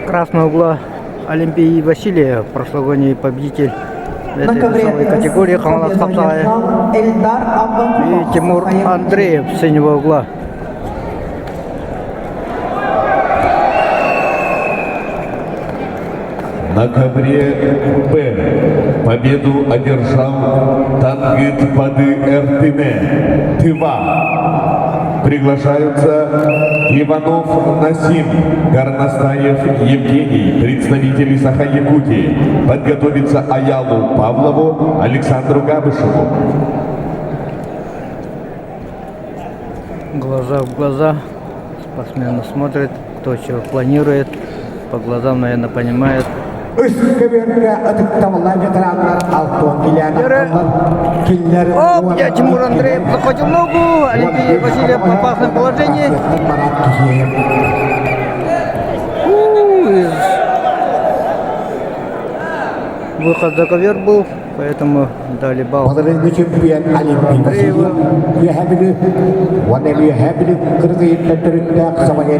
Красного угла Олимпий Васильев, прошлогодний победитель этой весовой категории Хамалат Хабсаев. И Тимур Андреев с синего угла. На ковре Б победу одержал Тангит Бады Эртыне, Тыва. Приглашаются Иванов Насим, Горностаев Евгений, представители Саха-Якутии. Подготовиться Аялу Павлову, Александру Габышеву. Глаза в глаза. Спортсмены смотрят, кто чего планирует. По глазам, наверное, понимает. Оп, я Тимур Андреев захватил ногу. Олимпий Васильев в опасном положении. Выход за ковер был, поэтому дали балл Андрееву.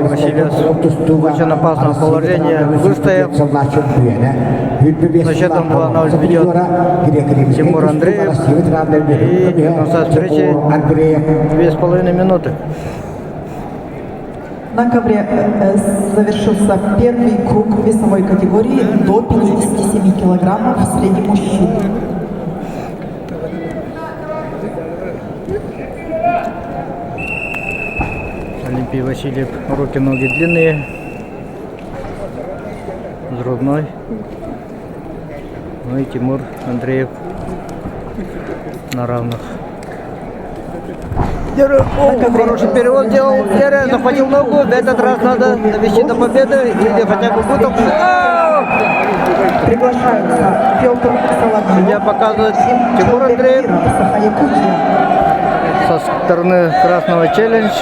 Васильев в очень опасном положении выстоял. На счетом 2-0 ведет Тимур Андреев. И до конца встречи 2,5 минуты. На ковре завершился первый круг весовой категории до 57 килограммов среди мужчин. Олимпий Васильев, руки, ноги длинные, взрывной. Ну и Тимур Андреев на равных. Хороший перевод сделал. Захватил ногу. В этот раз надо довести до победы или хотя бы бутов. Приглашаются Петр Соловьев. Судья показывает Тимур Андреев со стороны красного челлендж.